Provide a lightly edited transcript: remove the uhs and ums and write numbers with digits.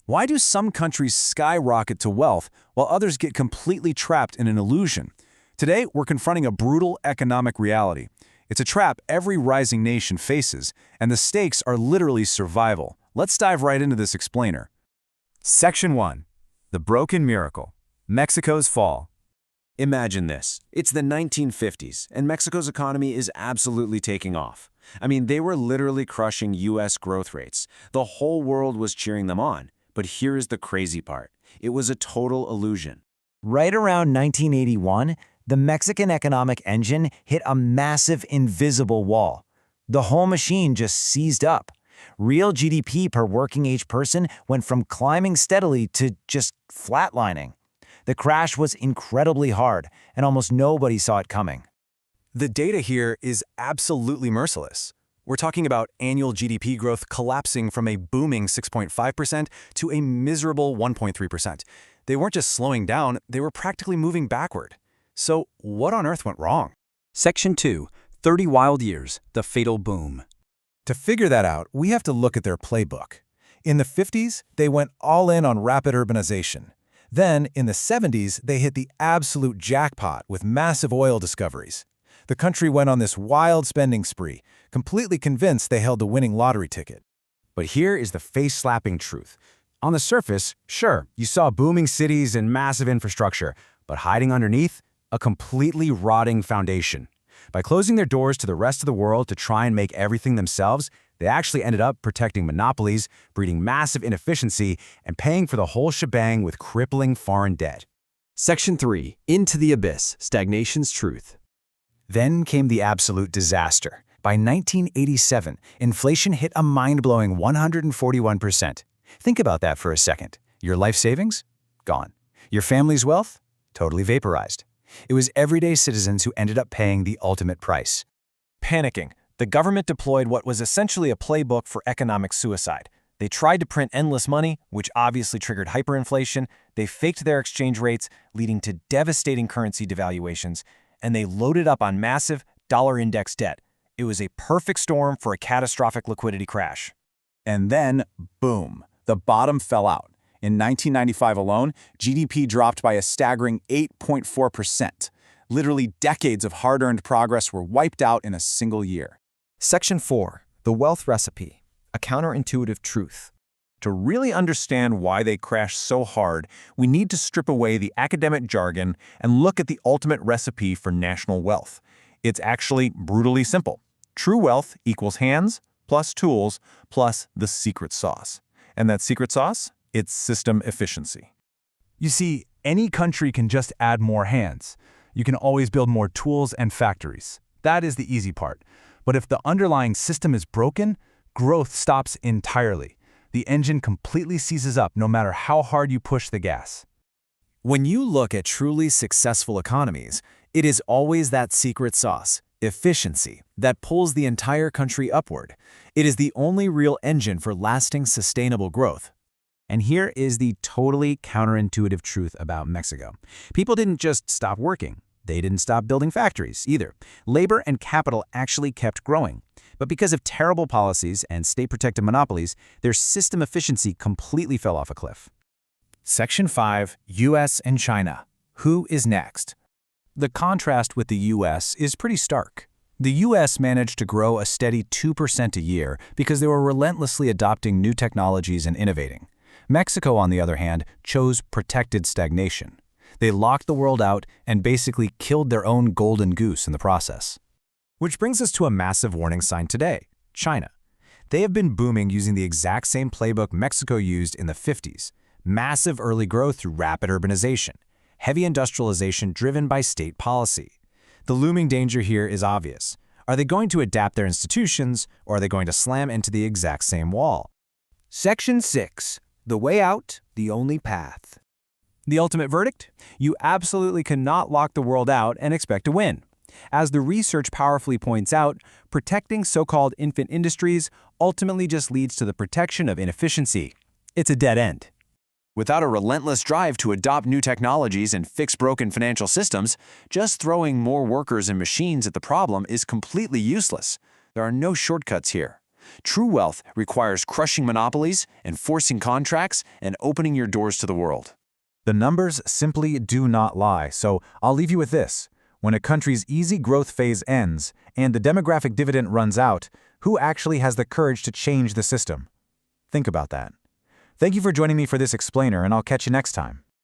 Why do some countries skyrocket to wealth while others get completely trapped in an illusion? Today, we're confronting a brutal economic reality. It's a trap every rising nation faces, and the stakes are literally survival. Let's dive right into this explainer. Section 1. The Broken Miracle. Mexico's Fall. Imagine this. It's the 1950s, and Mexico's economy is absolutely taking off. I mean, they were literally crushing U.S. growth rates. The whole world was cheering them on. But here is the crazy part. It was a total illusion. Right around 1981, the Mexican economic engine hit a massive invisible wall. The whole machine just seized up. Real GDP per working-age person went from climbing steadily to just flatlining. The crash was incredibly hard, and almost nobody saw it coming. The data here is absolutely merciless. We're talking about annual GDP growth collapsing from a booming 6.5% to a miserable 1.3%. They weren't just slowing down, they were practically moving backward. So what on earth went wrong? Section 2. 30 Wild Years, the Fatal Boom. To figure that out, we have to look at their playbook. In the 50s, they went all in on rapid urbanization. Then, in the 70s, they hit the absolute jackpot with massive oil discoveries. The country went on this wild spending spree, completely convinced they held the winning lottery ticket. But here is the face-slapping truth. On the surface, sure, you saw booming cities and massive infrastructure, but hiding underneath, a completely rotting foundation. By closing their doors to the rest of the world to try and make everything themselves, they actually ended up protecting monopolies, breeding massive inefficiency, and paying for the whole shebang with crippling foreign debt. Section 3. Into the Abyss, Stagnation's Truth. Then came the absolute disaster. By 1987, inflation hit a mind-blowing 141%. Think about that for a second. Your life savings? Gone. Your family's wealth? Totally vaporized. It was everyday citizens who ended up paying the ultimate price. Panicking, the government deployed what was essentially a playbook for economic suicide. They tried to print endless money, which obviously triggered hyperinflation. They faked their exchange rates, leading to devastating currency devaluations, and they loaded up on massive dollar-index debt. It was a perfect storm for a catastrophic liquidity crash. And then, boom, the bottom fell out. In 1995 alone, GDP dropped by a staggering 8.4%. Literally decades of hard-earned progress were wiped out in a single year. Section 4. The Wealth Recipe. A counterintuitive truth. To really understand why they crashed so hard, we need to strip away the academic jargon and look at the ultimate recipe for national wealth. It's actually brutally simple. True wealth equals hands plus tools plus the secret sauce. And that secret sauce? It's system efficiency. You see, any country can just add more hands. You can always build more tools and factories. That is the easy part. But if the underlying system is broken, growth stops entirely. The engine completely seizes up no matter how hard you push the gas. When you look at truly successful economies, it is always that secret sauce, efficiency, that pulls the entire country upward. It is the only real engine for lasting, sustainable growth. And here is the totally counterintuitive truth about Mexico. People didn't just stop working. They didn't stop building factories either. Labor and capital actually kept growing. But because of terrible policies and state-protected monopolies, their system efficiency completely fell off a cliff. Section 5. U.S. and China. Who is next? The contrast with the U.S. is pretty stark. The U.S. managed to grow a steady 2% a year because they were relentlessly adopting new technologies and innovating. Mexico, on the other hand, chose protected stagnation. They locked the world out and basically killed their own golden goose in the process. Which brings us to a massive warning sign today, China. They have been booming using the exact same playbook Mexico used in the 50s. Massive early growth through rapid urbanization, heavy industrialization driven by state policy. The looming danger here is obvious. Are they going to adapt their institutions, or are they going to slam into the exact same wall? Section 6. The way out, the only path. The ultimate verdict? You absolutely cannot lock the world out and expect to win. As the research powerfully points out, protecting so-called infant industries ultimately just leads to the protection of inefficiency. It's a dead end. Without a relentless drive to adopt new technologies and fix broken financial systems, just throwing more workers and machines at the problem is completely useless. There are no shortcuts here. True wealth requires crushing monopolies, enforcing contracts, and opening your doors to the world. The numbers simply do not lie, so I'll leave you with this. When a country's easy growth phase ends and the demographic dividend runs out, who actually has the courage to change the system? Think about that. Thank you for joining me for this explainer, and I'll catch you next time.